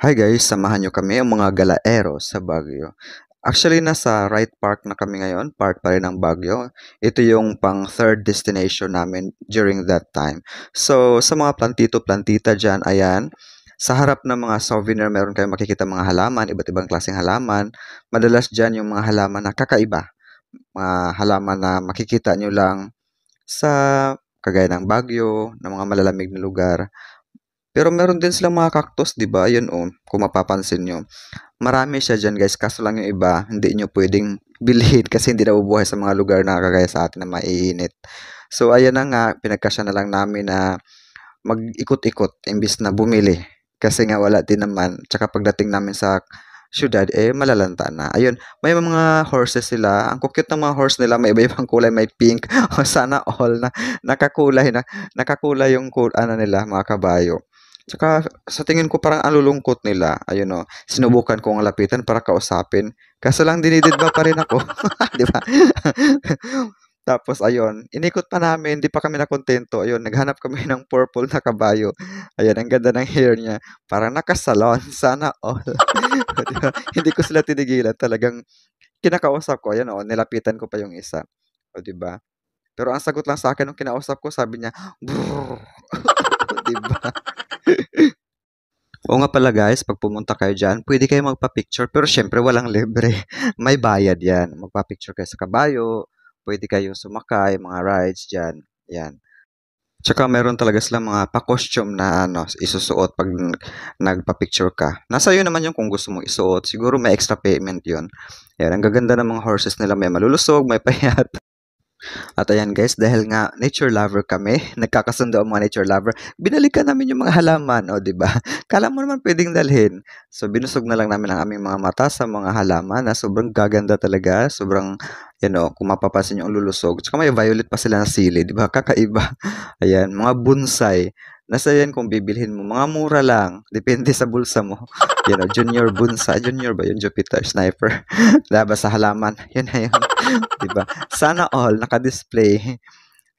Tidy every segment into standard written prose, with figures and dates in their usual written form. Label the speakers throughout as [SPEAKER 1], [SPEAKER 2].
[SPEAKER 1] Hi guys, samahan nyo kami ang mga galaero sa Baguio. Actually, nasa right park na kami ngayon, part pa rin ng Baguio. Ito yung pang third destination namin during that time. So, sa mga plantito-plantita dyan, ayan, sa harap ng mga souvenir, meron kayong makikita mga halaman, iba't ibang klaseng halaman. Madalas dyan yung mga halaman na kakaiba. Mga halaman na makikita nyo lang sa kagaya ng Baguio, ng mga malalamig na lugar. Pero meron din silang mga cactus, 'di ba? Yun oh, kung mapapansin nyo. Marami siya diyan, guys, kaso lang yung iba, hindi nyo pwedeng bilhin kasi hindi nabubuhay sa mga lugar na kagaya sa atin na maiinit. So, ayan na nga, pinagkasya na lang namin na mag-ikot-ikot imbis na bumili. Kasi nga wala din naman. Tsaka pagdating namin sa syudad, eh, malalanta na. Ayun, may mga horses sila. Ang cute ng mga horse nila, may iba-ibang kulay, may pink. O sana all na nakakulay yung ano nila, mga kabayo. Tsaka sa tingin ko parang ang lulungkot nila. Ayun oh, sinubukan kong lapitan para kausapin. Kaso lang dinididba pa rin ako, 'di ba? Tapos ayun, inikot pa namin, hindi pa kami nakontento. Ayun, naghanap kami ng purple na kabayo. Ayan, ang ganda ng hair niya. Parang nakasalon, sana all. 'Di ba? Hindi ko sila tinigilan. Talagang kinakausap ko, ayan oh, nilapitan ko pa yung isa. O 'di ba? Pero ang sagot lang sa akin nung kinausap ko, sabi niya, "Brrr." 'Di ba? Oo nga pala guys, 'pag pumunta kayo diyan, puwede kayong magpa-picture pero siyempre walang libre, may bayad 'yan. Magpa-picture kayo sa kabayo, puwede kayong sumakay, mga rides diyan, 'yan. Tsaka meron talaga silang mga pa-costume na ano, isusuot 'pag nagpa-picture ka. Nasa iyo naman 'yung kung gusto mong isuot, siguro may extra payment 'yun. 'Yan, ang gaganda ng mga horses nila, may malulusog, may payat. At ayan guys, dahil nga nature lover kami, nagkakasundo ang mga nature lover, binalikan namin yung mga halaman, o 'di ba? Kala mo naman pwedeng dalhin. So binusog na lang namin ang aming mga mata sa mga halaman na sobrang gaganda talaga, sobrang kung mapapansin niyo ang lulusog. Tsaka may violet pa sila na sili, 'di ba? Kakaiba. Ayan, mga bonsai. Nasa yan kung bibilhin mo, mga mura lang, depende sa bulsa mo. Junior bonsai, junior ba yun? Jupiter Sniper. Labas sa halaman, yun na yun. 'Di ba? Sana all naka-display.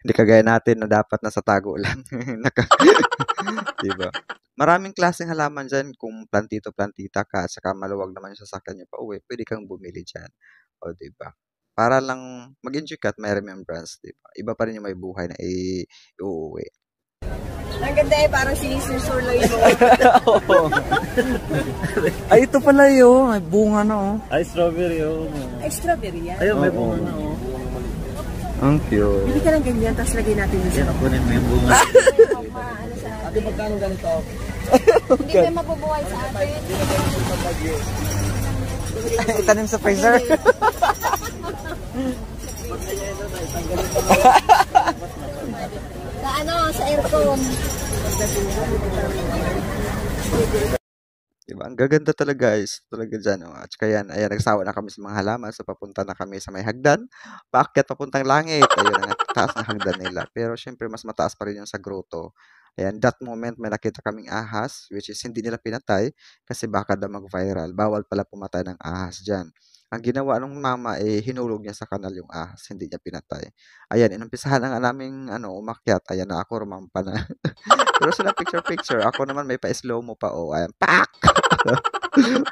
[SPEAKER 1] Hindi kagaya natin na dapat nasa tago lang. Naka 'Di ba? Maraming klaseng halaman diyan kung plantito-plantita ka at saka maluwag naman yung sasakyan niyo pauwi, puwede kang bumili diyan, oh, 'di ba? Para lang mag-enjoy ka at may remembrance, 'di ba? Iba pa rin yung may buhay na iuuwi.
[SPEAKER 2] Ang ganda eh, parang sinisusuloy mo.
[SPEAKER 3] Oo. Ay, ito pala yun. May bunga na oh. Ay, strawberry oh.
[SPEAKER 2] Ay, strawberry yan.
[SPEAKER 3] Ayun, may bunga na oh.
[SPEAKER 1] Ang cute.
[SPEAKER 2] Bili ka lang ganyan, tapos lagay natin yung
[SPEAKER 3] Yan, kunin mo yung bunga.
[SPEAKER 2] ano sa
[SPEAKER 3] Ate, magkano ganito?
[SPEAKER 2] Hindi kayo mabubuhay sa atin.
[SPEAKER 3] Itanim sa freezer.
[SPEAKER 2] Sa ano, sa aircon.
[SPEAKER 1] Diba? Ang gaganda talaga guys. Talaga dyan. Oh. At saka yan, ayan, nagsawa na kami sa mga halaman. So, papunta na kami sa may hagdan. Paakyat papuntang langit. Ayun, ang taas na hagdan nila. Pero, syempre, mas mataas pa rin yung sa grotto. Ayan, that moment, may nakita kaming ahas, which is hindi nila pinatay kasi baka daw mag-viral. Bawal pala pumatay ng ahas dyan. Ang ginawa ng mama, eh, hinulog niya sa kanal yung ahas. Hindi niya pinatay. Ayan, inumpisahan na nga naming umakyat. Ayan na ako, rumampa na. Pero sila picture-picture. Ako naman may pa-slow mo pa. Oh, ayan, pak!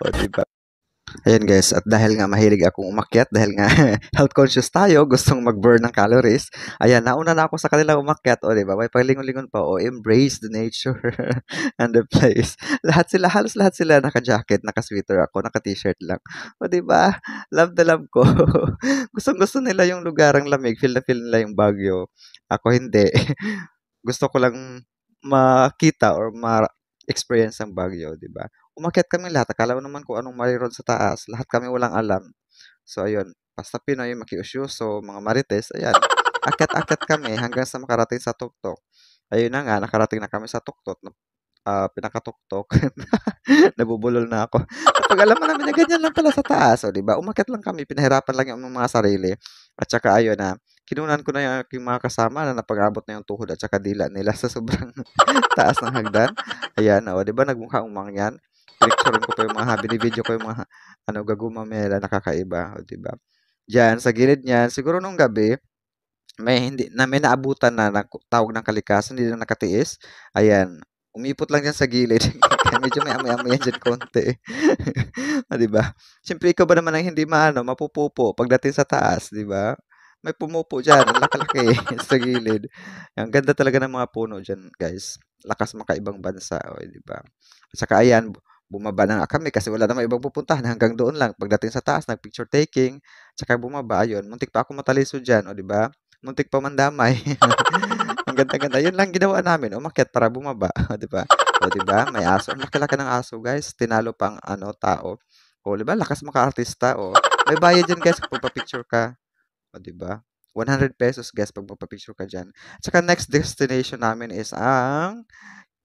[SPEAKER 1] O, diba? Ayan guys, at dahil nga mahilig akong umakyat, dahil nga health conscious tayo, gustong mag-burn ng calories, ayan, nauna na ako sa kanila umakyat, o diba, may paglingon-lingon pa, o embrace the nature and the place. Lahat sila, halos lahat sila naka-jacket, naka-sweater, ako naka-t-shirt lang. O diba, love na love ko. Gustong-gusto nila yung lugar, ang lamig, feel na feel nila yung Baguio. Ako hindi. Gusto ko lang makita or ma-experience ang Baguio, diba? Umakyat kami lahat, akala ko naman kung anong mayroon sa taas, lahat kami walang alam. So ayun, basta Pinoy, makiusyoso, mga marites, ayan, akyat-akyat kami hanggang sa makarating sa tuktok. Ayun na nga, nakarating na kami sa tuktok, pinakatuktok, nabubulol na ako. Kapag alam mo namin na ganyan lang pala sa taas, o 'di ba? Umakyat lang kami, pinahirapan lang yung mga sarili. At saka ayun na, kinunan ko na yung aking mga kasama na napag-abot na yung tuhod at saka dila nila sa sobrang taas ng hagdan. Ayan, o 'di ba nagmukhang umangyan? Pinicturean ko pa yung mga binibidyo ko yung mga gagumamela nakakaiba, o 'di ba? Diyan sa gilid niyan, siguro nung gabi, may naabutan na tawag ng kalikasan, hindi na nakatiis. Ayan, Umipot lang diyan sa gilid. Kaya medyo may amoy-amoy yan diyan konti. Oh, 'di ba? Siyempre ikaw ba naman ang hindi mapupupo pagdating sa taas, 'di ba? May pumupo diyan, ang laki-laki sa gilid. Ang ganda talaga ng mga puno diyan, guys. Lakas makaibang bansa, oh, 'di ba? At saka ayan, bumaba na nga kami kasi wala namang ibang pupuntahan, hanggang doon lang. Pagdating sa taas, nag-picture taking, tsaka bumaba, ayun. Muntik pa ako matalisod diyan, oh, 'di ba? Muntik pa mandamay. Ang ganda-ganda. Yun lang ginawa namin, umakyat para bumaba, oh, 'di ba? Oh, 'di ba? May aso. Ang laki-laki ng aso, guys. Tinalo pang ano, tao. Oh, 'di ba? Lakas maka-artista, oh. May bayad diyan, guys, kung magpa-picture ka. Oh, 'di ba? ₱100 guys pag magpa-picture ka diyan. Tsaka next destination namin is ang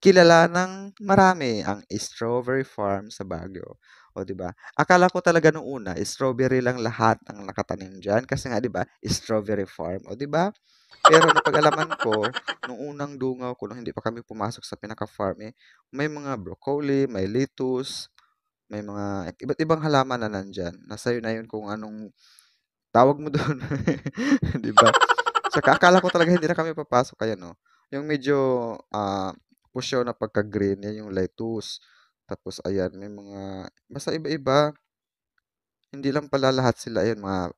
[SPEAKER 1] kilala ng marami, ang strawberry farm sa Baguio. Oh, 'di ba? Akala ko talaga nung una, strawberry lang lahat ang nakatanim diyan kasi nga 'di ba, strawberry farm. Oh, 'di ba? Pero napag-alaman ko nung unang dungaw ko nung hindi pa kami pumasok sa pinaka-farm, may mga broccoli, may lettuce, may mga iba't ibang halaman na nandiyan. Nasa iyo na yun kung anong tawag mo dun, 'di ba? Tsaka akala ko talaga hindi na kami papasok kaya no, yung medyo, pusyaw na pagka-green, yan yung lettuce. Tapos ayan, may mga basta iba-iba. Hindi lang pala lahat sila ayan mga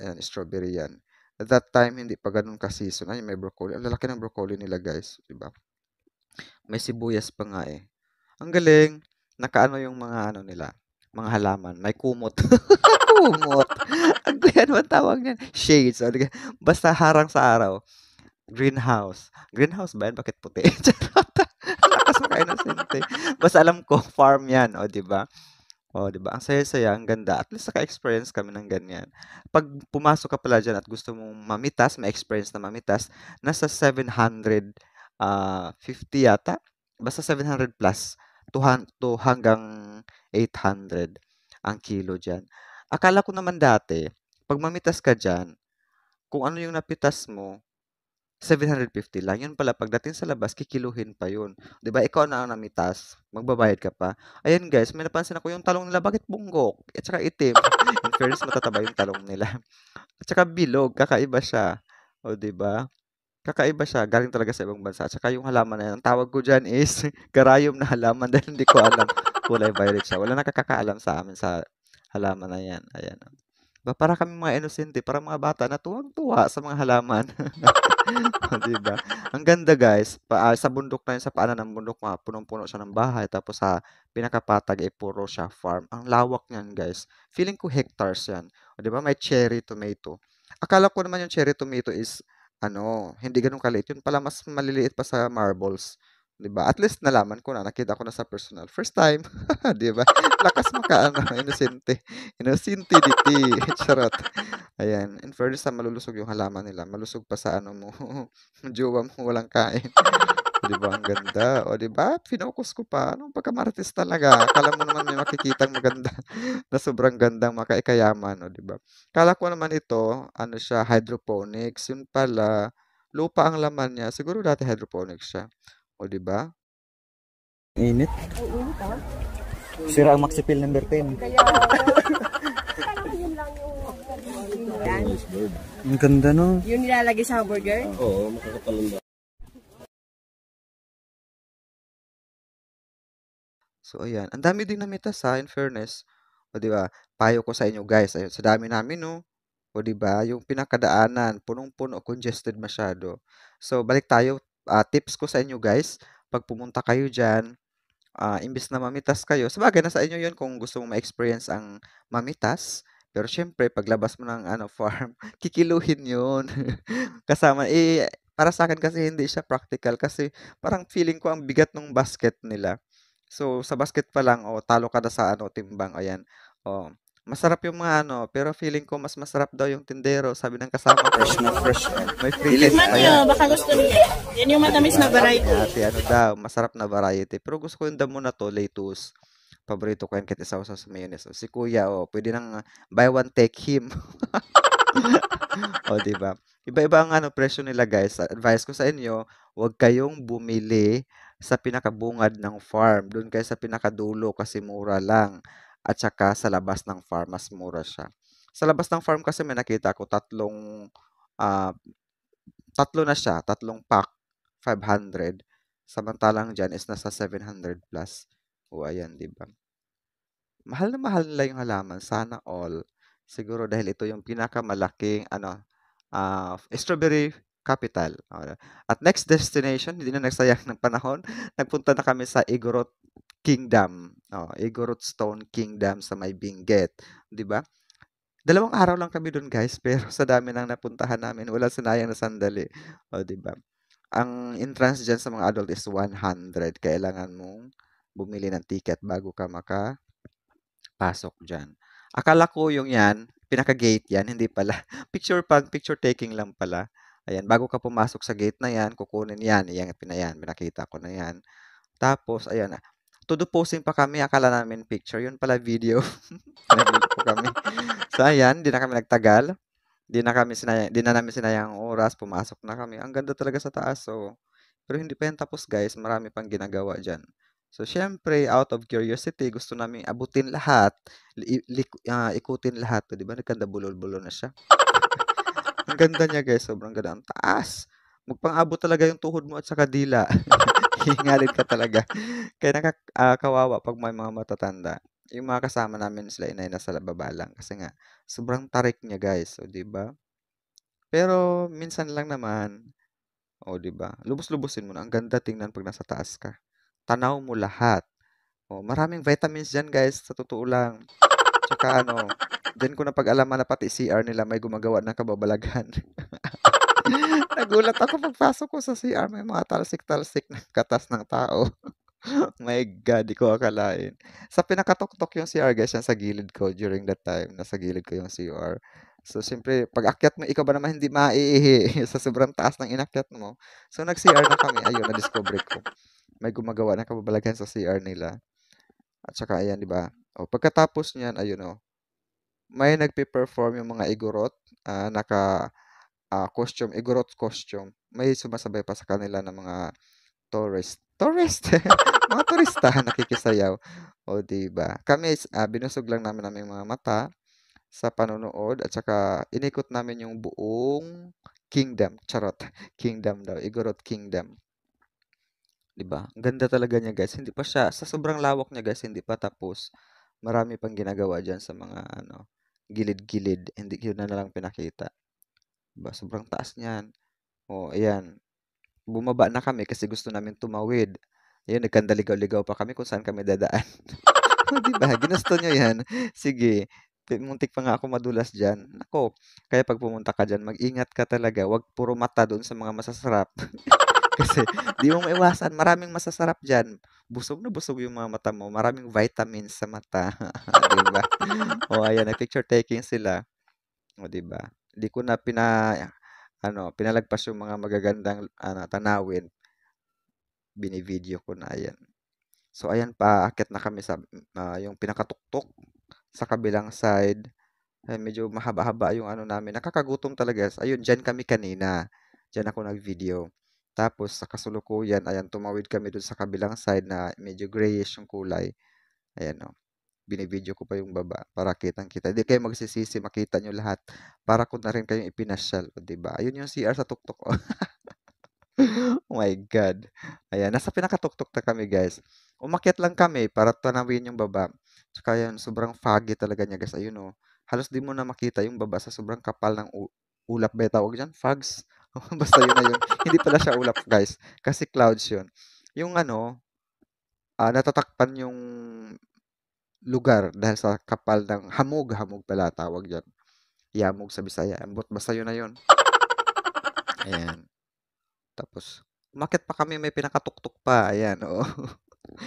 [SPEAKER 1] ayan, strawberry yan. At that time, hindi pa gano'n ka-season. Ay, may broccoli. Ang lalaki ng broccoli nila, guys. 'Di ba? May sibuyas pa nga eh. Ang galing. Nakaano yung mga ano nila, mga halaman. May kumot. Kumot. Ano ba tawag niyan? Shades. O, basta harang sa araw. Greenhouse. Greenhouse ba yan? Bakit puti? Charot. Lakas maka-inosente. Basta alam ko, farm yan. O, di ba? Oh, 'di ba? Ang saya-saya, ang ganda. At least naka-experience kami ng ganyan. 'Pag pumasok ka pala diyan at gusto mong mamitas, ma-experience na mamitas, nasa 750 yata? Basta 700 plus to hanggang 800 ang kilo diyan. Akala ko naman dati, 'pag mamitas ka diyan, kung ano yung napitas mo 750 lang, yun pala pagdating sa labas kikiluhin pa yun. 'Di ba ikaw na ang namitas, magbabayad ka pa. Ayan guys, may napansin ako yung talong nila bakit bunggok at saka itim. In fairness matataba yung talong nila. At saka bilog, kakaiba siya. O 'di ba? Kakaiba siya, galing talaga sa ibang bansa. At saka yung halaman na yan, ang tawag ko diyan is karayom na halaman dahil hindi ko alam kulay violet siya. Wala nakakaalam sa amin sa halaman na yan. Ayan. Ba para kaming mga inosente, parang mga bata na tuwang-tuwa sa mga halaman. Oh, 'di ba? Ang ganda guys, sa bundok na 'yun, sa paanan ng bundok punong-puno siya ng bahay tapos sa pinakapatag ay puro siya farm. Ang lawak niyan guys. Feeling ko hectares 'yan. Oh, 'di ba may cherry tomato. Akala ko naman yung cherry tomato is ano, hindi gano'n kaliit. Yun pala mas maliliit pa sa marbles, 'di ba? At least nalaman ko na, nakita ko na sa personal. First time, 'di ba? Lakas makaano, inosente. Inosente-dity, charot. Ayan, in fairness malulusog yung halaman nila, malusog pa sa ano mo, jowa mo walang kain. Oh, 'di ba ang ganda, oh, 'di ba? Finokus ko pa, anong pagkamarites talaga, akala mo naman may makikitang maganda na sobrang gandang makaikayaman, oh, 'di ba? Akala ko naman ito, ano siya, hydroponics, yun pala, lupa ang laman niya, siguro dati hydroponics siya, oh, 'di ba?
[SPEAKER 3] Init. Sira ang Maxipil number 10. Ang ganda no.
[SPEAKER 2] Yung nilalagay sa hamburger?
[SPEAKER 3] Oo, makakapalanda.
[SPEAKER 1] So ayan, ang dami din namitas ha, in fairness. O 'di ba? Payo ko sa inyo guys, ayun sa dami namin 'no. O 'di ba, yung pinakadaanan punong-puno, congested masyado. So balik tayo, tips ko sa inyo guys, 'pag pumunta kayo diyan, imbes na mamitas kayo, sabagay nasa inyo 'yun kung gusto mong ma-experience ang mamitas. Pero siyempre paglabas mo ng ano farm, kikiluhin 'yun. Kasama para sa akin kasi hindi siya practical kasi parang feeling ko ang bigat ng basket nila. So, sa basket pa lang, oh, talo ka na sa ano, timbang, ayan. Oh, masarap yung mga ano, pero feeling ko mas masarap daw yung tindero, sabi ng kasama ko.
[SPEAKER 3] Fresh na fresh.
[SPEAKER 1] May free test
[SPEAKER 2] Tikman
[SPEAKER 1] pa
[SPEAKER 2] nyo,
[SPEAKER 1] yan.
[SPEAKER 2] baka gusto niya. Yan yung matamis na variety.
[SPEAKER 1] Ate, ano daw, masarap na variety. Pero gusto ko yung damo na to, lettuce. Paborito ko yan kahit isaw sa mayonnaise. Oh, si kuya, oh, pwede nang buy one, take him. O, 'di ba? Iba-iba ang ano presyo nila guys. Advice ko sa inyo, huwag kayong bumili sa pinakabungad ng farm. Do'n kayo sa pinakadulo kasi mura lang. At saka sa labas ng farm, mas mura siya. Sa labas ng farm kasi may nakita ko ah, tatlo na siya, tatlong pack, 500. Samantalang dyan is nasa 700 plus. O, ayan, di ba? Mahal na mahal nila yung halaman. Sana all. Siguro dahil ito yung pinakamalaking, strawberry capital. At next destination, hindi na nagsayang ng panahon. Nagpunta na kami sa Igorot Kingdom. Igorot Stone Kingdom sa may Benguet. Di ba? 2 araw lang kami doon guys, pero sa dami ng napuntahan namin, wala sinayang na sandali. O, di ba? Ang entrance dyan sa mga adult is 100. Kailangan mong bumili ng ticket bago ka makapasok dyan. Akala ko yung yan, pinaka-gate yan, hindi pala. Picture taking lang pala. Ayan, bago ka pumasok sa gate na yan, kukunin yan. Yan, pinakita ko na yan. Tapos, ayan, todo posing pa kami, akala namin picture. Yun pala video. Pinagulit po kami. So, ayan, di na kami nagtagal. Di na namin sinayang ang oras, pumasok na kami. Ang ganda talaga sa taas, so. Pero hindi pa yan tapos, guys. Marami pang ginagawa dyan. So, syempre, out of curiosity, gusto namin abutin lahat, ikutin lahat. Di ba? Nagkanda bulol-bulol na siya. Ang ganda niya, guys. Sobrang ganda. Ang taas. Magpang-abot talaga yung tuhod mo at saka dila. Hihingalin ka talaga. Kaya nakakawawa pag may mga matatanda. Yung mga kasama namin sila inay nasa baba lang. Kasi nga, sobrang tarik niya, guys. O, di ba? Pero, minsan lang naman. O, di ba? Lubos-lubosin mo na. Ang ganda tingnan pag nasa taas ka. Tanaw mo lahat. O, maraming vitamins dyan, guys. Sa totoo lang. Tsaka dyan ko napag-alaman na pati CR nila may gumagawa ng kababalaghan. Nagulat ako pagpasok ko sa CR. May mga talsik-talsik ng katas ng tao. My God, di ko akalain. Sa pinakatok-tok yung CR, guys, yan sa gilid ko during that time. Nasa gilid ko yung CR. So, siyempre, pag akyat mo, ikaw ba naman hindi maiihi sa sobrang taas ng inakyat mo? So, nag-CR na kami. Ayun, na-discover ko. May gumagawa ng kababalaghan sa CR nila. At saka, ayan, di ba? O, pagkatapos niyan, ayun, may nagpe-perform yung mga igorot, costume, igorot costume. May sumasabay pa sa kanila ng mga tourist. Mga turista nakikisayaw. O, di ba? Kami, binusog lang namin aming mga mata sa panonood at saka inikot namin yung buong kingdom. Charot. Kingdom daw. Igorot Kingdom. 'Di ba? Ang ganda talaga niya, guys. Hindi pa siya sa sobrang lawak niya, guys, hindi pa tapos. Marami pang ginagawa diyan sa mga gilid-gilid. Hindi yun na lang pinakita. 'Di ba? Sobrang taas niyan. Oh, ayan. Bumaba na kami kasi gusto namin tumawid. Ayun, nagkandaligaw-ligaw pa kami kung saan kami dadaan. Oh, 'di ba? Ginusto niyo 'yan. Sige. Muntik pa nga ako madulas diyan. Nako, kaya pag pumunta ka diyan, mag-ingat ka talaga. Huwag puro mata doon sa mga masasarap. Kasi di mo maiwasan, maraming masasarap diyan. Busog na busog yung mga mata mo. Maraming vitamins sa mata, 'di ba? O ayan, nag-picture taking sila. O 'di ba? Di ko na pinalagpas yung mga magagandang tanawin. Bini-video ko na ayan. So ayan, paakyat na kami sa yung pinakatuktok sa kabilang side. Ay, medyo mahaba-haba yung namin. Nakakagutom talaga. Ayun, diyan kami kanina. Diyan ako nag-video. Tapos sa kasulukuyan, ayan, tumawid kami dun sa kabilang side na medyo grayish yung kulay. Ayan, binivideo ko pa yung baba para kitang-kita. Hindi kayo magsisisi, makita nyo lahat. Para ko na rin kayong ipinasyal, o, diba? Ayun yung CR sa tuktok. Oh. Oh my God. Ayan, nasa pinakatuktok na kami, guys. Umakyat lang kami para tanawin yung baba. Tsaka yan, sobrang foggy talaga niya, guys. Ayun, halos di mo na makita yung baba sa sobrang kapal ng ulap ba tawag dyan? Fogs? Basta yun na yun. Hindi pala siya ulap, guys. Kasi clouds yun. Yung natatakpan yung lugar dahil sa kapal ng hamog pala tawag dyan. Yamog sa Bisaya. Ambot, basta yun na yun. Ayan. Tapos, umakyat pa kami, may pinakatuktok pa. Ayan, oo.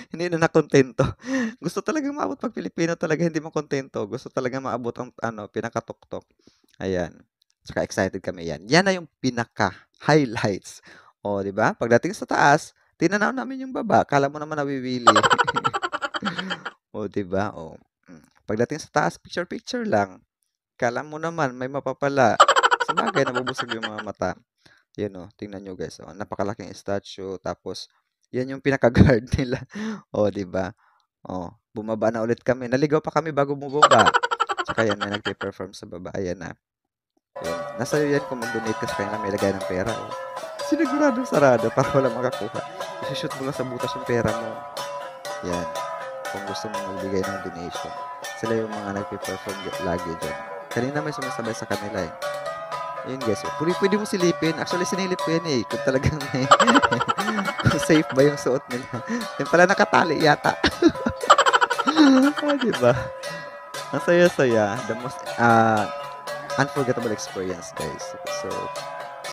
[SPEAKER 1] Hindi na nakontento. Gusto talagang maabot pag Pilipino talaga, hindi makontento. Gusto talaga maabot ang pinakatuktok. Ayan. Tsaka excited kami yan. Yan na yung pinaka-highlights. O, di ba? Pagdating sa taas, tinanaw namin yung baba. Kala mo naman nawiwili. O, di ba? O. Pagdating sa taas, picture-picture lang. Kala mo naman, may mapapala. Sa bagay, nabubusog yung mga mata. Yan, tingnan nyo, guys. Napakalaking statue. Tapos, yan yung pinaka-guard nila. O, di ba? O, bumaba na ulit kami. Naligaw pa kami bago bumaba. Tsaka yan, may nagpe-perform sa baba. Ayan na. Ayan. Nasa iyo yan kung mag-donate ka sa kanila, may lagay ng pera. Siniguradong sarado para wala makakuha. isushoot mo lang sa butas yung pera mo. Yan. Kung gusto mo magbigay ng donation. Sila yung mga nagpe-perform lagi dyan. Kanina may sumasabay sa kanila eh. Yun guys. Pwede mo silipin. Actually, sinilip ko yan eh. Kung talagang may kung safe ba yung suot nila. Yan pala nakatali yata. Diba? Ang saya-saya. The most unforgettable experience guys. So,